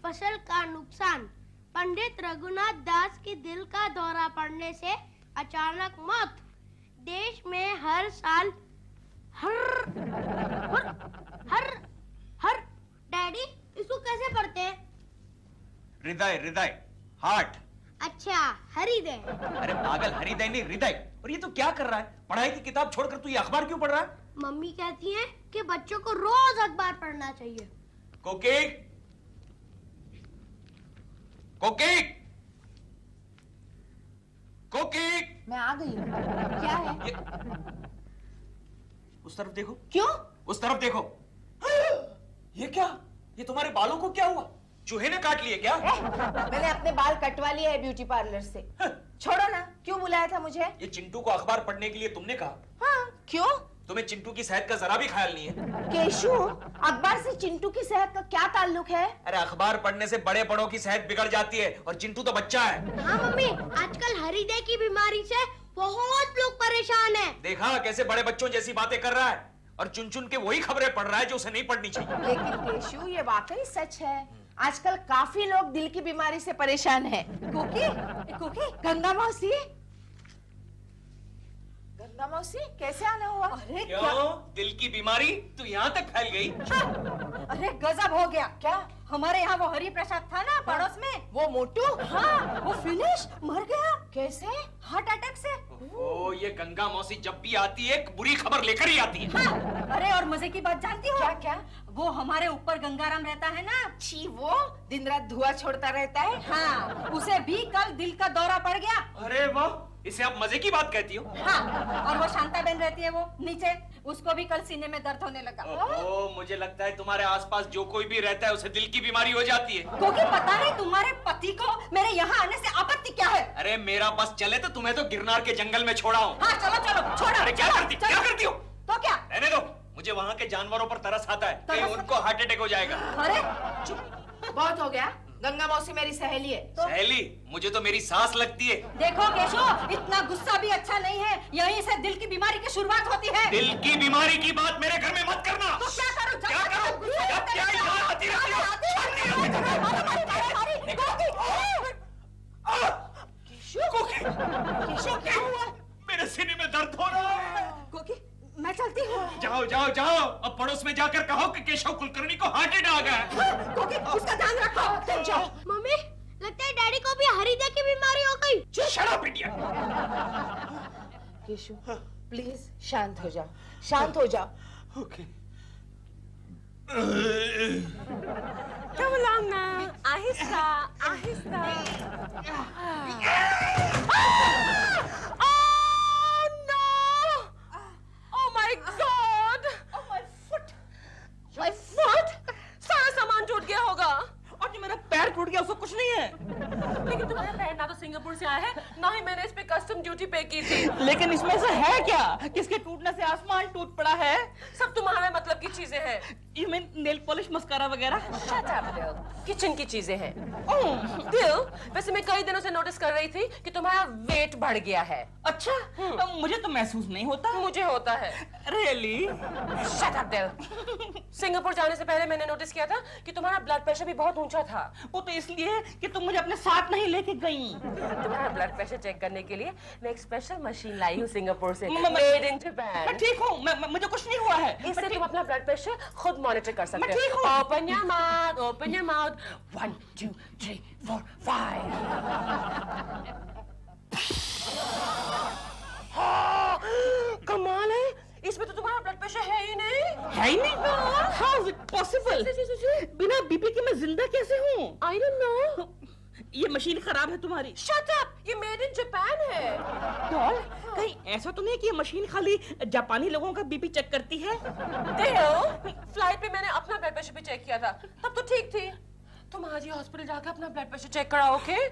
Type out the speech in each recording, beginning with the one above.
फसल का नुकसान। पंडित रघुनाथ दास की दिल का दौरा पड़ने से अचानक मौत। देश में हर साल हर डैडी इसको कैसे पढ़ते हैं? हृदय, हृदय, हार्ट। अच्छा, हृदय। अरे पागल, हृदय नहीं, हृदय। और ये तो क्या कर रहा है? पढ़ाई की किताब छोड़कर तू ये अखबार क्यों पढ़ रहा है? मम्मी कहती है कि बच्चों को रोज अखबार पढ़ना चाहिए। कोकी, कोकी, कोकी। मैं आ गई हूँ। क्या है? उस तरफ देखो। क्यों? उस तरफ देखो। ये क्या? ये तुम्हारे बालों को क्या हुआ? चूहे ने काट लिए क्या? मैंने अपने बाल कटवा लिए है ब्यूटी पार्लर से। छोड़ो ना, क्यों बुलाया था मुझे? ये चिंटू को अखबार पढ़ने के लिए तुमने कहा? हाँ, क्यों? तुम्हें चिंटू की सेहत का जरा भी ख्याल नहीं है। केशु, अखबार से चिंटू की सेहत का क्या ताल्लुक है? अरे अखबार पढ़ने से बड़े बड़ों की सेहत बिगड़ जाती है और चिंटू तो बच्चा है। हाँ मम्मी, आजकल हृदय की बीमारी से बहुत लोग परेशान हैं। देखा कैसे बड़े बच्चों जैसी बातें कर रहा है और चुन चुन के वही खबरें पढ़ रहा है जो उसे नहीं पढ़नी चाहिए। लेकिन केशु, ये वाकई सच है। आजकल काफी लोग दिल की बीमारी से परेशान हैं। कुकी, गंगा मौसी, गंगा मौसी, कैसे आना हुआ? अरे क्यों? क्या? दिल की बीमारी तू यहाँ तक फैल गई? अरे गजब हो गया। क्या? हमारे यहाँ वो हरि प्रसाद था ना पड़ोस में, वो मोटू? हाँ, वो फिनिश मर गया। कैसे? हार्ट अटैक से। ओ, ये गंगा मौसी जब भी आती है एक बुरी खबर लेकर ही आती है। हाँ, अरे और मजे की बात जानती हो? क्या क्या? वो हमारे ऊपर गंगाराम रहता है ना, छी, वो दिन रात धुआं छोड़ता रहता है। हाँ, उसे भी कल दिल का दौरा पड़ गया। अरे वाह, इसे आप मजे की बात कहती हो? हाँ, और वो शांता बहन रहती है वो नीचे, उसको भी कल सीने में दर्द होने लगा। ओह, मुझे लगता है तुम्हारे आसपास जो कोई भी रहता है उसे दिल की बीमारी हो जाती है। क्योंकि पता नहीं तुम्हारे पति को मेरे यहाँ आने से आपत्ति क्या है? अरे मेरा बस चले तो तुम्हें तो गिरनार के जंगल में छोड़ा हूँ। हाँ, चलो चलो, छोड़ो। अरे क्या करती हो? तो क्या? रहने दो, मुझे वहाँ के जानवरों पर तरस आता है, कहीं उनको हार्ट अटैक हो जाएगा। अरे चुप, बहुत हो गया। गंगा मौसी मेरी सहेली है। सहेली? मुझे तो मेरी सास लगती है। देखो केशव, इतना गुस्सा भी अच्छा नहीं है। यहीं से दिल की बीमारी की शुरुआत होती है। दिल की बीमारी की बात मेरे घर में मत करना। तो क्या करूं? क्या करूं? क्या यहाँ आती रहती हो? केशव, क्या हुआ? मेरे सीने में दर्द हो रहा है। कोकी, मैं चलती हूँ। जाओ जाओ जाओ, अब पड़ोस में जाकर कहो कि केशव कुलकर्णी को हार्ट अटैक आ गया। कोकी, उसका ध्यान रखो। जाओ। मम्मी, लगता है डैडी को भी हृदय की बीमारी हो गई। Shut up idiot. Keshu, please शांत हो जाओ, शांत हो जाओ। ओके। Come along now. आहिस्ता, आहिस्ता। Oh no! Oh my God! Oh, my foot! My foot? सारा सामान टूट गया होगा। और जो मेरा पैर टूट गया उसको कुछ नहीं है। लेकिन तुम्हारा पैर ना तो सिंगापुर से आया है, ना ही मैंने इस पे कस्टम ड्यूटी पे की थी। लेकिन इसमें से है क्या? किसके टूटने से आसमान टूट पड़ा है? सब तुम्हारे मतलब की चीजें हैं। You mean nail polish, mascara वगैरह? Shut up, Bill. किचन की चीजें हैं। Bill, वैसे मैं कई दिनों से नोटिस कर रही थी कि तुम्हारा वेट बढ़ गया है। अच्छा, मुझे तो महसूस नहीं होता। मुझे होता है। Really? Shut up, Bill. Singapore जाने से पहले मैंने नोटिस किया था कि तुम्हारा ब्लड प्रेशर भी बहुत ऊंचा था। वो तो इसलिए कि तुम मुझे अपने साथ नहीं लेके गई। तुम्हारा ब्लड प्रेशर चेक करने के लिए मैं एक स्पेशल मशीन लाई हूँ सिंगापुर से, मैं- मेड इन मैं जापान। ठीक हूँ, मुझे कुछ नहीं हुआ है। इससे तुम अपना ब्लड प्रेशर खुद मॉनिटर कर सकते मैं ठीक हूँ। Open your mouth, open your mouth. 1, 2, 3, 4, 5. कमाल है, इसमें तो तुम्हारा ब्लड प्रेशर है ही नहीं। है ही नहीं? How is it possible? बिना बीपी के मैं जिंदा कैसे हूँ? I don't know. ये मशीन खराब है तुम्हारी। Shut up, ये मेड इन जापान है। डॉल, कहीं ऐसा तो नहीं कि ये मशीन खाली जापानी लोगों का बीपी चेक करती है? देव, फ्लाइट पे मैंने अपना ब्लड प्रेशर भी चेक किया था, तब तो ठीक थी। तुम आज ही हॉस्पिटल जाकर अपना ब्लड प्रेशर चेक कराओ, ओके?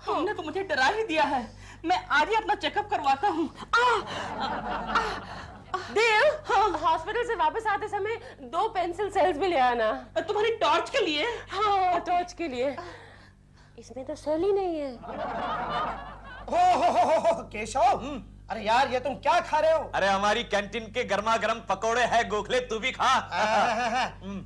तुमने तो मुझे डरा ही दिया है। मैं आज ही अपना चेकअप करवाता हूँ। देव, हॉस्पिटल से वापस आते समय 2 पेंसिल सेल्स भी ले आना। तुम्हारी टॉर्च के लिए? हाँ, टॉर्च के लिए। इसमें तो सेल ही नहीं है। हो केशव, अरे यार ये तुम क्या खा रहे हो? अरे हमारी कैंटीन के गर्मा गर्म पकोड़े हैं गोखले, तू भी खा।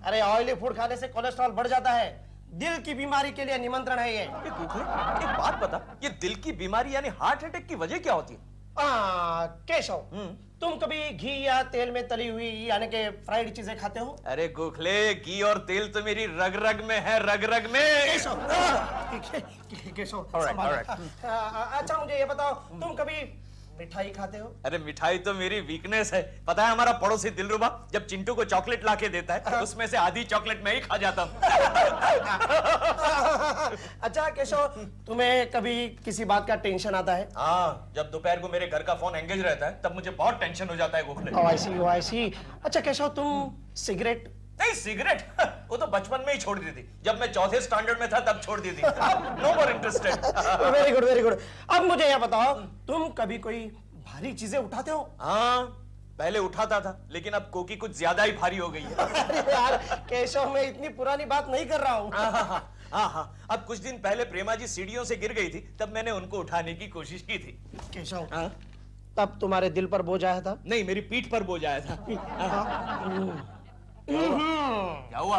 अरे ऑयली फूड खाने से कोलेस्ट्रॉल बढ़ जाता है। दिल की बीमारी के लिए निमंत्रण है ये। गोखले, एक बात बता, ये दिल की बीमारी यानी हार्ट अटैक की वजह क्या होती है? केशव, तुम कभी घी या तेल में तली हुई यानी कि फ्राइड चीजें खाते हो? अरे गोखले, घी और तेल तो मेरी रग रग में है, रग रग में। Keshav, Alright, alright. अच्छा मुझे ये बताओ, तुम कभी मिठाई खाते हो? अरे मिठाई तो मेरी वीकनेस है। पता है हमारा पड़ोसी दिलरुबा जब चिंटू को चॉकलेट लाके देता है उसमें से आधी चॉकलेट मैं ही खा जाता हूँ। अच्छा केशव, तुम्हें कभी किसी बात का टेंशन आता है? हाँ, जब दोपहर को मेरे घर का फोन एंगेज रहता है तब मुझे बहुत टेंशन हो जाता है गोखले। Oh, I see. अच्छा केशव, तुम सिगरेट? नहीं, सिगरेट वो तो बचपन में ही छोड़ दी थी। जब मैं चौथे स्टैंडर्ड में था तब छोड़ दी थी। No more interested. Very good, very good. अब मुझे ये बताओ, तुम कभी कोई भारी चीजें उठाते हो? हाँ, पहले उठाता था लेकिन अब कोकी कुछ ज्यादा ही भारी हो गई है। अरे यार केशव, मैं इतनी पुरानी बात नहीं कर रहा हूँ। हाँ, अब कुछ दिन पहले प्रेमा जी सीढ़ियों से गिर गई थी, तब मैंने उनको उठाने की कोशिश की थी। केशव, हाँ? तब तुम्हारे दिल पर बोझ आया था? नहीं, मेरी पीठ पर बोझ आया था। क्या हुआ?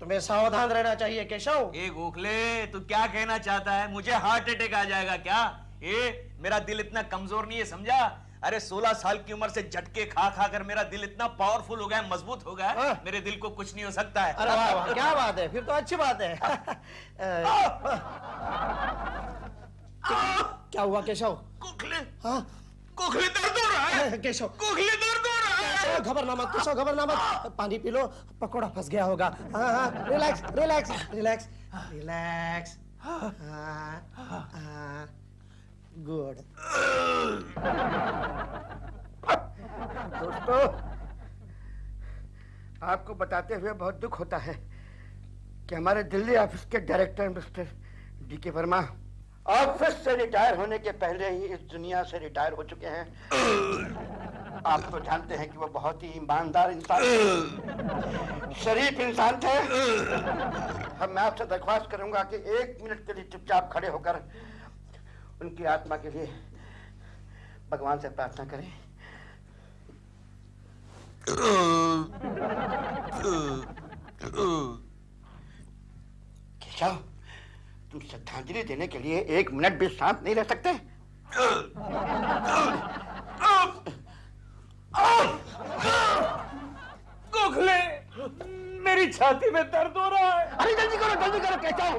तुम्हें सावधान रहना चाहिए केशव। ए गोखले, तू क्या कहना चाहता है? मुझे हार्ट अटैक आ जाएगा क्या? मेरा दिल इतना कमजोर नहीं है, समझा? अरे 16 साल की उम्र से झटके खा खा कर मेरा दिल इतना पावरफुल हो गया है, मजबूत हो गया है। मेरे दिल को कुछ नहीं हो सकता है। अरे वाह वाह, क्या बात है, फिर तो अच्छी बात है। क्या हुआ केशव? गोखले, हाँ गोखले दर्द हो रहा है। केशव, गोखले दर्द हो रहा है। घबरना मत केशव, घबरना मत। पानी पी लो, पकौड़ा फंस गया होगा। हाँ, relax relax relax relax. Good. दोस्तों, आपको बताते हुए बहुत दुख होता है कि हमारे दिल्ली ऑफिस के director mister DK Verma office से रिटायर होने के पहले ही इस दुनिया से रिटायर हो चुके हैं। आप तो जानते हैं कि वो बहुत ही ईमानदार इंसान, शरीफ इंसान थे। अब मैं आपसे दरख्वास्त करूंगा कि 1 मिनट के लिए चुपचाप खड़े होकर उनकी आत्मा के लिए भगवान से प्रार्थना करें। केशव, तुम श्रद्धांजलि देने के लिए 1 मिनट भी शांत नहीं रह सकते? गोखले, मेरी छाती में दर्द हो रहा है। अरे जल्दी करो केशव,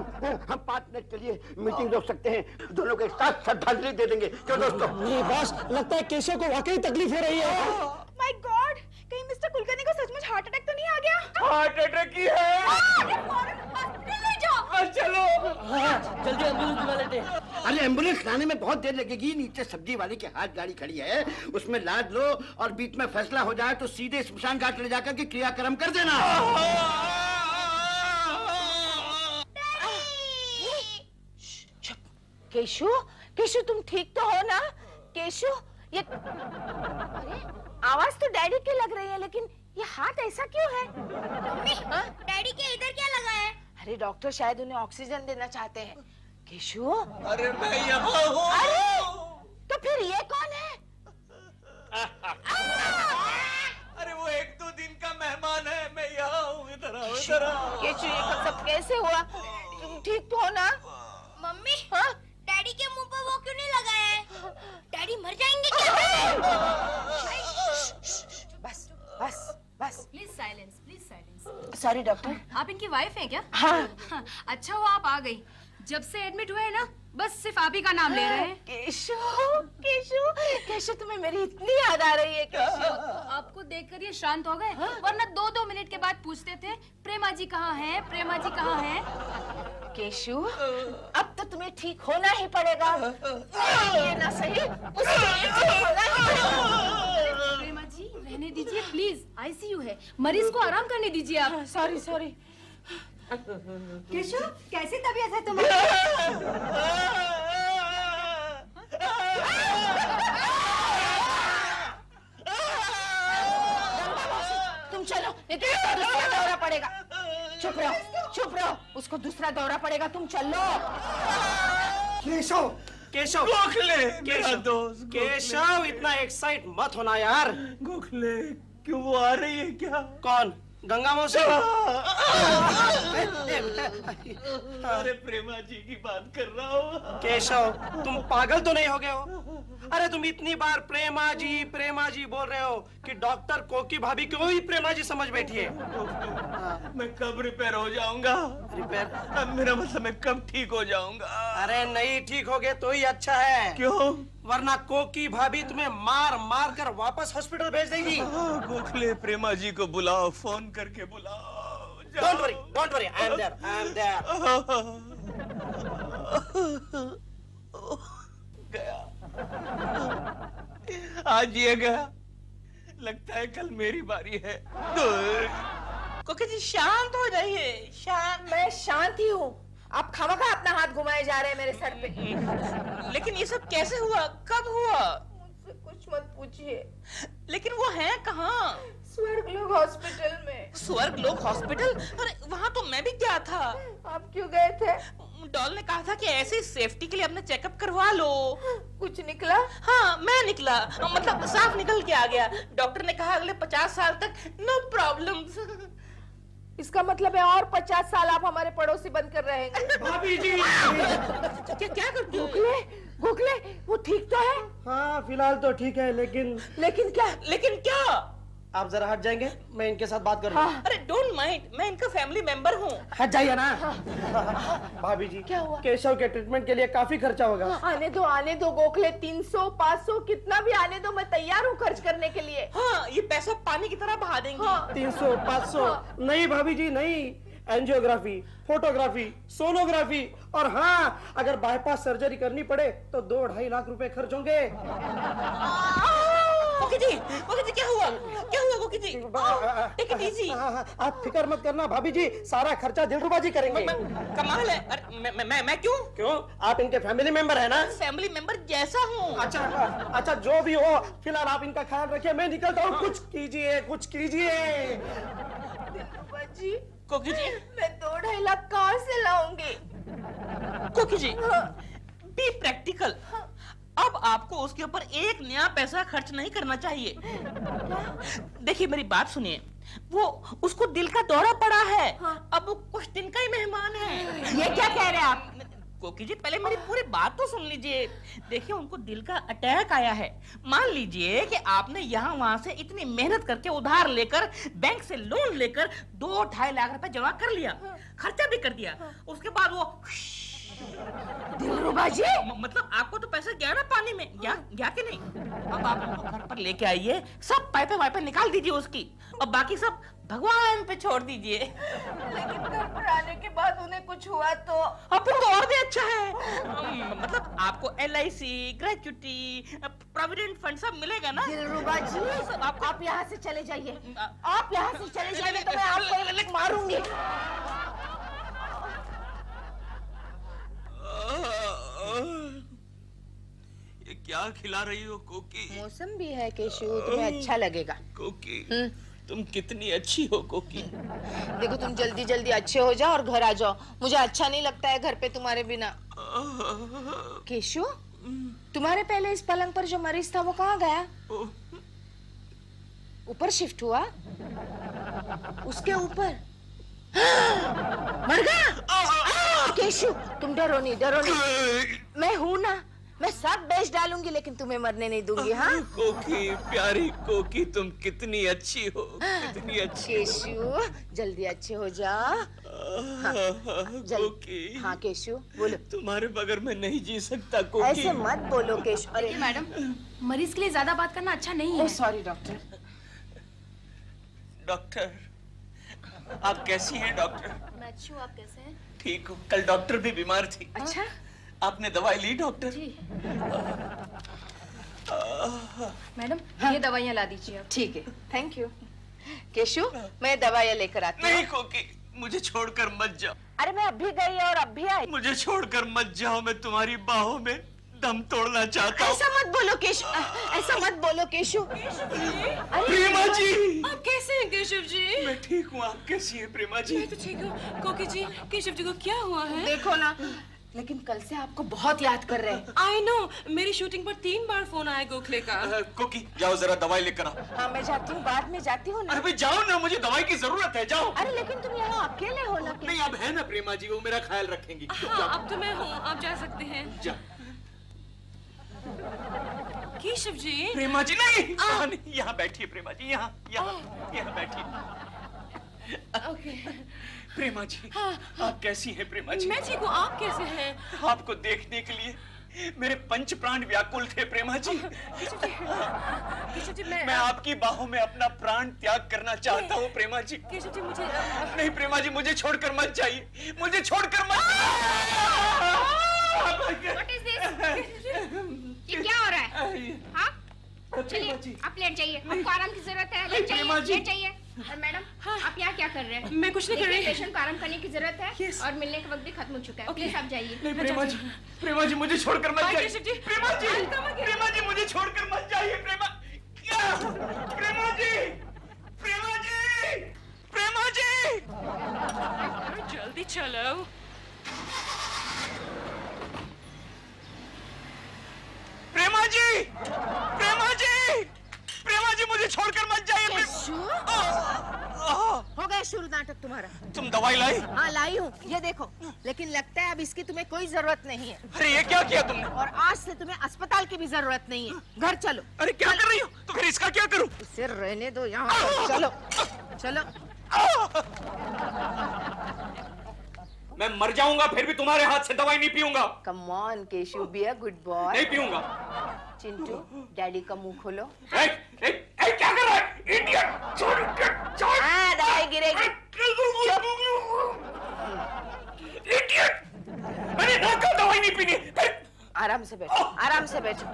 हम 5 मिनट के लिए मीटिंग रोक सकते हैं, दोनों के साथ श्रद्धांजलि दे देंगे। क्यों दोस्तों? नहीं बॉस, लगता है केशव को वाकई तकलीफ हो रही है। माय गॉड, कहीं मिस्टर कुलकर्णी को सचमुच हार्ट अटैक तो नहीं आ गया? हार्ट अटैक ही है। चलो जल्दी एम्बुलेंस बुला लेते। अरे एम्बुलेंस लाने में बहुत देर लगेगी। नीचे सब्जी वाले के हाथ गाड़ी खड़ी है, उसमें लाद लो और बीच में फैसला हो जाए तो सीधे स्मशान घाट ले जाकर के क्रियाक्रम कर देना। केशु, केशु तुम ठीक तो हो ना? केशु, ये अरे आवाज तो डैडी की लग रही है, लेकिन ये हाथ ऐसा क्यों है? मम्मी, डैडी के इधर क्या लगा है? अरे डॉक्टर शायद उन्हें ऑक्सीजन देना चाहते हैं। केशु, अरे मैं यहाँ हूँ। अरे तो फिर ये कौन है? अरे वो 1-2 दिन का मेहमान है। मैं यहाँ हूँ, इधर आओ, इधर आओ। केशु, ये सब कैसे हुआ? तुम ठीक तो हो ना? मम्मी, हाँ? डैडी के मुंह पर वो क्यों नहीं लगा है? डैडी मर जाएंगे क्या? बस बस बस। Please silence, please silence. Sorry doctor. आप इनकी वाइफ हैं क्या? हाँ। अच्छा हुआ आप आ गई। जब से एडमिट हुए हैं ना, बस सिर्फ आप ही का नाम ले रहे हैं। केशु, केशु, केशु, तुम्हें मेरी इतनी याद आ रही है केशु। आपको देखकर ये शांत हो गए, वरना 2-2 मिनट के बाद पूछते थे प्रेमा जी कहाँ हैं, प्रेमा जी कहाँ हैं। केशु, अब तो तुम्हें ठीक होना ही पड़ेगा। ये ना सही, उसमें ठीक होना ही पड़ेगा। प्रेमा जी रहने दीजिए प्लीज, आईसीयू है, मरीज को आराम करने दीजिए आप। Sorry sorry. केशु, कैसी तबीयत है तुम्हारी? तुम चलो, नहीं तो उसको दूसरा दौरा पड़ेगा। चुप रहो, चुप रहो, उसको दूसरा दौरा पड़ेगा, तुम चलो। केशव, केशव, गोखले, केशव, दोस्त केशव, इतना एक्साइट मत होना यार। गोखले, क्यों वो आ रही है क्या? कौन? गंगा मौसी। अरे प्रेमा जी की बात कर रहा हूँ। केशव, तुम पागल तो नहीं हो गए हो? अरे तुम इतनी बार प्रेमा जी बोल रहे हो कि डॉक्टर कोकी भाभी को ही प्रेमा जी समझ बैठी है। मैं कब रिपेयर हो जाऊंगा? रिपेयर? मेरा मतलब मैं कब ठीक हो जाऊंगा? अरे नहीं ठीक हो गए तो ही अच्छा है। क्यों? वरना कोकी भाभी तुम्हें मार मार कर वापस हॉस्पिटल भेज देगी। गोखले, प्रेमा जी को बुलाओ, फोन करके बुलाओ। Don't worry, I am there. गया, आज ये गया, लगता है कल मेरी बारी है। कोकी जी शांत हो जाइए, शांत। मैं शांत ही हूँ, आप खामखा अपना हाथ घुमाए जा रहे हैं मेरे सर पे। लेकिन ये सब कैसे हुआ, कब हुआ? मुझसे कुछ मत पूछिए। लेकिन वो है कहाँ? स्वर्गलोक हॉस्पिटल में। स्वर्गलोक हॉस्पिटल? अरे वहाँ तो मैं भी गया था। आप क्यों गए थे? डॉल ने कहा था कि ऐसे सेफ्टी के लिए अपना चेकअप करवा लो। कुछ निकला? हाँ, मैं निकला, मतलब साफ निकल के आ गया। डॉक्टर ने कहा अगले 50 साल तक नो प्रॉब्लम्स। इसका मतलब है और 50 साल आप हमारे पड़ोसी बनकर रहेंगे। भाभी जी, क्या करते हो? गोखले, वो ठीक तो है? हाँ फिलहाल तो ठीक है, लेकिन क्या? आप जरा हट जाएंगे, मैं इनके साथ बात करूंगा। हाँ। अरे डोंट माइंड, मैं इनका फैमिली मेंबर हूँ। हट जाइए ना। हाँ। भाभी जी, क्या हुआ? केशव के ट्रीटमेंट के लिए काफी खर्चा होगा। आने दो गोखले, 300 500 कितना भी आने दो, मैं तैयार हूँ खर्च करने के लिए। हाँ, ये पैसा पानी की तरह बहा देंगे। हाँ। 300 500 नहीं भाभी जी नहीं, एंजियोग्राफी, फोटोग्राफी, सोनोग्राफी और हाँ अगर बाईपास सर्जरी करनी पड़े तो 2-2.5 लाख रुपए खर्च होंगे। कोकी जी क्या हुआ कोकी जी? Take it easy. आप फिक्र मत करना भाभी जी, सारा खर्चा दिलरुबा जी करेंगे। कमाल है। अरे मैं क्यों? आप इनके फैमिली मेंबर है ना? फैमिली मेंबर जैसा हूँ। अच्छा जो भी हो, फिलहाल आप इनका ख्याल रखिए, मैं निकलता हूँ। कुछ कीजिए जी। कोकी जी, मैं 2-2.5 लाख कहाँ से लाऊंगी? कोकी जी, बी प्रैक्टिकल। अब आपको उसके ऊपर एक नया पैसा खर्च नहीं करना चाहिए। देखिए मेरी बात सुनिए, वो उसको दिल का दौरा पड़ा है। हाँ। अब वो कुछ दिन का ही मेहमान है। ये क्या कह रहे हैं आप? कोकी जी पहले मेरी पूरी बात तो सुन लीजिए। देखिए उनको दिल का अटैक आया है। मान लीजिए कि आपने यहाँ वहां से इतनी मेहनत करके उधार लेकर, बैंक से लोन लेकर 2-2.5 लाख रुपए जमा कर लिया। हाँ। खर्चा भी कर दिया। हाँ। उसके बाद वो दिलरुबा जी, मतलब आपको तो पैसा गया ना पानी में, गया कि नहीं? अब आप उनको घर पर लेके आइए, सब पाइपे वाइपे निकाल दीजिए उसकी, और बाकी सब भगवान पे छोड़ दीजिए। लेकिन घर पर आने के बाद उन्हें कुछ हुआ तो? फिर तो और भी अच्छा है। मतलब आपको LIC, ग्रेच्युटी, प्रोविडेंट फंड सब मिलेगा ना? दिलरुबा जी, आप यहाँ से चले जाइए। आप यहाँ से चले जाइए तो मैं आपको मारूंगी। ये क्या खिला रही हो कोकी? मौसम भी है केशु, तुम्हें अच्छा लगेगा। कोकी, तुम कितनी अच्छी हो कोकी। देखो तुम जल्दी जल्दी अच्छे हो जाओ और घर आ जाओ, मुझे अच्छा नहीं लगता है घर पे तुम्हारे बिना। केशु, तुम्हारे पहले इस पलंग पर जो मरीज था वो कहाँ गया? ऊपर शिफ्ट हुआ? उसके ऊपर मर गया? केशु तुम डरो नहीं, मैं हूं ना, मैं सब बेच डालूंगी लेकिन तुम्हें मरने नहीं दूंगी। हाँ कोकी, प्यारी कोकी, तुम कितनी अच्छी हो, कितनी अच्छी। केशु जल्दी अच्छे हो जा। कोकी, हाँ केशु बोलो। तुम्हारे बगैर मैं नहीं जी सकता कोकी। ऐसे मत बोलो केशु। अरे मैडम, मरीज के लिए ज्यादा बात करना अच्छा नहीं है। Sorry doctor. डॉक्टर, आप कैसी हैं डॉक्टर? मैं अच्छी हूँ, आप कैसे हैं? ठीक हूँ। कल डॉक्टर भी बीमार थी। अच्छा, आपने दवाई ली डॉक्टर? जी। मैडम ये दवाइयाँ ला दीजिए आप। ठीक है, थैंक यू। केशु मैं दवाइयाँ लेकर आती हूँ। नहीं कोकी, मुझे छोड़कर मत जाओ। अरे मैं अभी गई और अभी आई। मुझे छोड़कर मत जाओ, मैं तुम्हारी बाहों में दम तोड़ना चाहता हूँ। ऐसा मत बोलो केशु, ऐसा मत बोलो केशु। प्रेमा जी, आप कैसे हैं केशव जी? मैं ठीक हूँ, आप कैसी हैं प्रेमा जी? मैं तो ठीक हूँ। कोकी जी, केशव जी को क्या हुआ है? देखो ना, लेकिन कल से आपको बहुत याद कर रहे हैं। आई नो, मेरी शूटिंग पर 3 बार फोन आया गोखले का। कोकी जाओ जरा दवाई लेकर आओ। हाँ मैं जाती हूँ, बाद में जाती हूँ ना। अरे भाई जाओ ना, मुझे दवाई की जरूरत है, जाओ। अरे लेकिन तुम यहाँ अकेले हो ना। नहीं अब है ना प्रेमा जी, वो मेरा ख्याल रखेंगी। हाँ अब तो मैं हूँ, आप जा सकते हैं। जा। केशव जी। प्रेमा जी नहीं, यहाँ बैठिए प्रेमा जी, यहाँ बैठिए। ओके। प्रेमा जी आप कैसी हैं प्रेमा जी? मैं ठीक हूँ, आप कैसे हैं? आपको देखने के लिए मेरे पंच प्राण व्याकुल थे प्रेमा जी। केशव जी मैं आपकी बाहों में अपना प्राण त्याग करना चाहता हूँ प्रेमा जी। केशव जी मुझे नहीं प्रेमा जी, मुझे छोड़कर मत जाइए, मुझे छोड़कर मत। What is this? ये क्या हो रहा है? हाँ? चलिए आप लेट जाइए, आपको आराम की जरूरत है, लेट जाइए। और मैडम आप यहाँ क्या कर रहे हैं? मैं कुछ नहीं कर रही। पेशेंट को आराम करने की जरूरत है और मिलने का वक्त भी खत्म हो चुका है। प्लीज आप जाइए। नहीं प्रेमा जी मुझे छोड़कर मत जाइए। केशव जी। प्रेमा जी मुझे छोड़कर मत जाइए। प्रेमा जी जल्दी चलो। प्रेमा जी मुझे छोड़कर मत जाइए। हो गया शुरू नाटक तुम्हारा। तुम दवाई लाई? हाँ लाई हूँ, ये देखो। लेकिन लगता है अब इसकी तुम्हें कोई जरूरत नहीं है। अरे ये क्या किया तुमने? और आज से तुम्हें अस्पताल की भी जरूरत नहीं है। घर चलो। अरे क्या कर रही हो? तो फिर इसका क्या करूं? इसे रहने दो यहाँ। चलो चलो। मैं मर जाऊंगा फिर भी तुम्हारे हाथ से दवाई नहीं पीऊंगा। Come on Keshav, be a good boy. नहीं पीऊंगा। चिंटू डैडी का मुंह खोलो। क्या कर रहा है? इडियट! छोड़। हाँ दवाई गिरेगी। इडियट! मैंने ना कहा दवाई नहीं पीनी। आराम से बैठो, आराम से बैठो,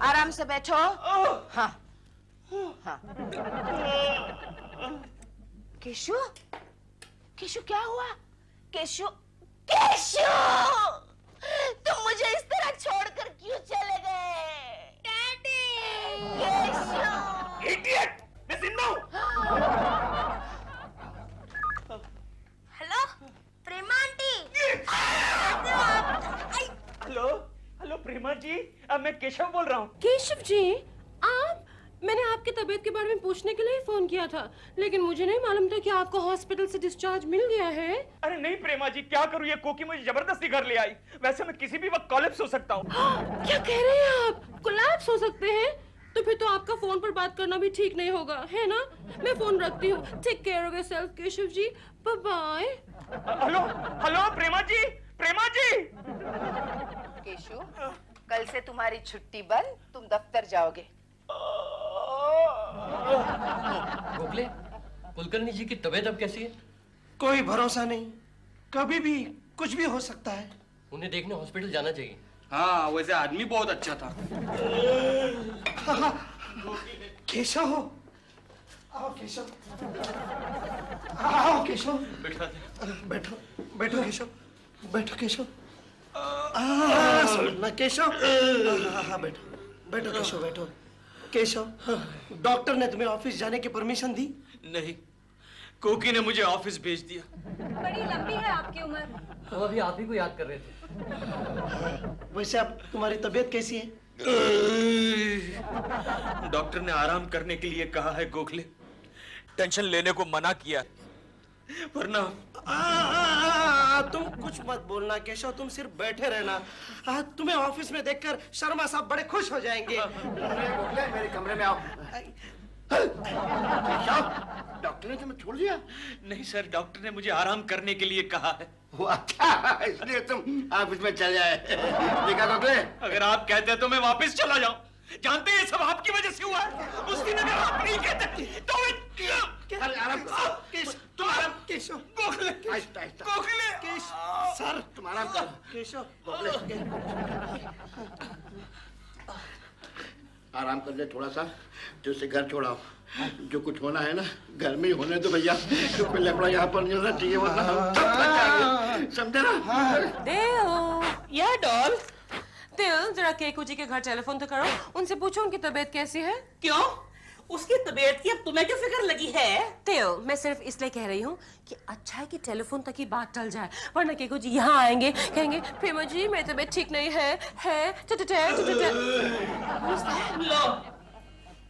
आराम से बैठो। हाँ हाँ। केशु, केशु क्या हुआ? केशु, केशु, तुम मुझे इस तरह छोड़कर क्यों चले गए? डैडी! केशु! इडियट! मैं जिंदा हूँ। हेलो प्रेमा आंटी। हेलो प्रेमा जी, अब मैं केशव बोल रहा हूँ। केशव जी आप, मैंने आपकी तबीयत के बारे में पूछने के लिए फोन किया था, लेकिन मुझे नहीं मालूम था कि आपको हॉस्पिटल से डिस्चार्ज मिल गया है। अरे नहीं प्रेमा जी, क्या करूँ, ये कोकी मुझे जबरदस्ती घर ले आई। वैसे मैं किसी भी वक्त कोलैप्स हो सकता हूँ। क्या कह रहे हैं आप? कोलैप्स हो सकते हैं? तो फिर तो आपका फोन पर बात करना भी ठीक नहीं होगा, है ना? मैं फोन रखती हूँ। Take care of yourself Keshav ji. Bye bye. Hello Prema ji. Keshu, कल से तुम्हारी छुट्टी बंद, तुम दफ्तर जाओगे। गोखले, कुलकर्णी जी की तबीयत अब कैसी है? कोई भरोसा नहीं, कभी भी कुछ भी हो सकता है। उन्हें देखने हॉस्पिटल जाना चाहिए। हाँ वैसे आदमी बहुत अच्छा था। केशव, आओ केशव, आओ केशव। बैठो बैठो केशव, बैठो केशव। ना केशव। हाँ बैठो केशव, बैठो। केशव, डॉक्टर ने तुम्हें ऑफिस जाने की परमिशन दी? नहीं, कोकी ने मुझे ऑफिस भेज दिया। बड़ी लंबी है आपकी उम्र। हम अभी आप ही को याद कर रहे थे। वैसे अब तुम्हारी तबीयत कैसी है? डॉक्टर ने आराम करने के लिए कहा है गोखले, टेंशन लेने को मना किया, वरना तुम कुछ मत बोलना केशव, तुम सिर्फ बैठे रहना। तुम्हें ऑफिस में देखकर शर्मा साहब बड़े खुश हो जाएंगे। मेरे कमरे में आओ। डॉक्टर ने तुम्हें छोड़ दिया? नहीं सर, डॉक्टर ने मुझे आराम करने के लिए कहा है। वो अच्छा, इसलिए तुम ऑफिस में चल जाए। देखा गोखले, अगर आप कहते हैं तो मैं वापस चला जाऊं। जानते हैं ये सब आपकी वजह से हुआ है। उस दिन अगर आप नहीं कहते तो अरे आराम करो। केशव, गोखले, आहिस्ता आहिस्ता। गोखले, सर तुम आराम करो। केशव, आराम कर ले थोड़ा सा, जो से घर छोड़ाओ। जो कुछ होना है ना घर में ही होने दो भैया। तो कोई लफड़ा यहाँ पर नहीं होना चाहिए, वरना समझे ना? दिल, या डॉल, दिल जरा केकू जी के घर टेलीफोन तो करो, उनसे पूछो उनकी तबीयत कैसी है। क्यों? उसकी तबीयत की अब तुम्हें क्यों फिक्र लगी है? तेल, मैं सिर्फ इसलिए कह रही हूँ कि अच्छा है कि टेलीफोन तक ही बात टल जाए, वरना केको जी यहाँ आएंगे, कहेंगे प्रेमा जी मेरी तबीयत ठीक नहीं है लो,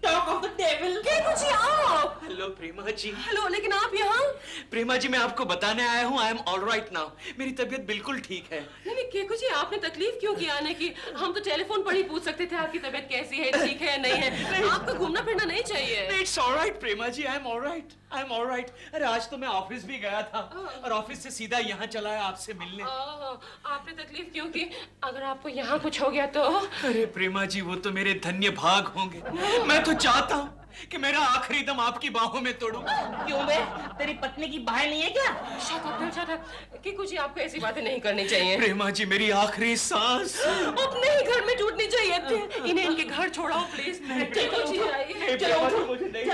टॉक ऑफ द डेविल। केको जी आप। हेलो प्रेमा जी। हेलो, लेकिन आप यहाँ? प्रेमा जी मैं आपको बताने आया हूँ, आई एम ऑल राइट नाउ। मेरी तबीयत बिल्कुल ठीक है। नहीं केको जी, आपने तकलीफ क्यों की आने की? हम तो टेलीफोन पर ही पूछ सकते थे आपकी तबीयत कैसी है, ठीक है नहीं है। आपको घूमना फिरना नहीं चाहिए। It's all right Prema ji, I am all right, I am all right. अरे आज तो मैं ऑफिस भी गया था और ऑफिस से सीधा यहाँ चला है आपसे मिलने। आपने तकलीफ क्यों की? अगर आपको यहाँ कुछ हो गया तो? अरे प्रेमा जी वो तो मेरे धन्य भाग होंगे। मैं तो चाहता हूँ कि मेरा आखिरी दम आपकी बाहों में तोड़ूं। क्यों बे? तेरी पत्नी की बाहें नहीं है क्या? Shut up. केको जी आपको ऐसी बातें नहीं करनी चाहिए। प्रेमा जी मेरी आखिरी सांस अपने ही घर में टूटनी चाहिए थी। इन्हें इनके घर छोड़ाओ प्लीज। केको जी आइए। चलो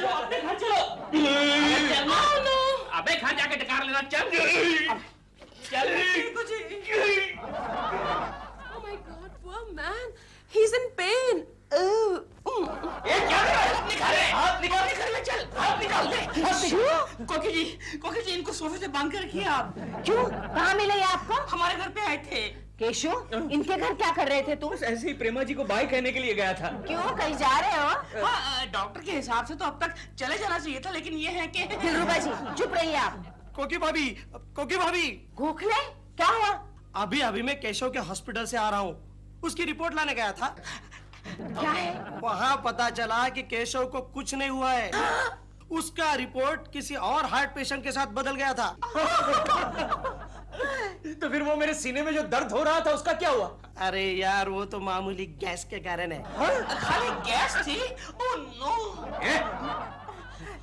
अपने घर चलो। अबे कहाँ जाके डकार लेना, चल। केको जी। Oh my God, poor man. He's in pain. ये क्या कर रहा है? हाथ निकाल ले, चल, हाथ निकाल दे। कोकी जी इनको सोफे से बांध के रखिए आप। क्यों? कहाँ मिले ये आपको? हमारे घर पे आए थे। केशु, इनके घर क्या कर रहे थे तुम? ऐसे ही प्रेमा जी को बाय कहने के लिए गया था। क्यों, कहीं जा रहे हो? हाँ, डॉक्टर के हिसाब से तो अब तक चले जाना चाहिए था, लेकिन ये है कि दिलरुबा जी चुप रहिए आप। कोकी भाभी गोखले, क्या हुआ? अभी मैं केशव के हॉस्पिटल से आ रहा हूँ, उसकी रिपोर्ट लाने गया था। क्या है? वहाँ पता चला कि केशव को कुछ नहीं हुआ है। उसका रिपोर्ट किसी और हार्ट पेशेंट के साथ बदल गया था। तो फिर वो मेरे सीने में जो दर्द हो रहा था उसका क्या हुआ? अरे यार वो तो मामूली गैस के कारण है। खाली गैस थी? Oh no.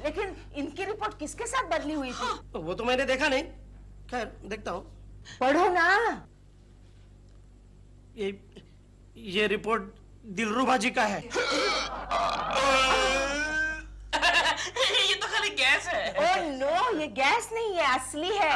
लेकिन इनकी रिपोर्ट किसके साथ बदली हुई थी? वो तो मैंने देखा नहीं, खैर देखता हूँ। पढ़ो ना। ये रिपोर्ट दिलरुबा जी का है। ये तो खाली गैस है। ओह नो, ये गैस नहीं है, असली है।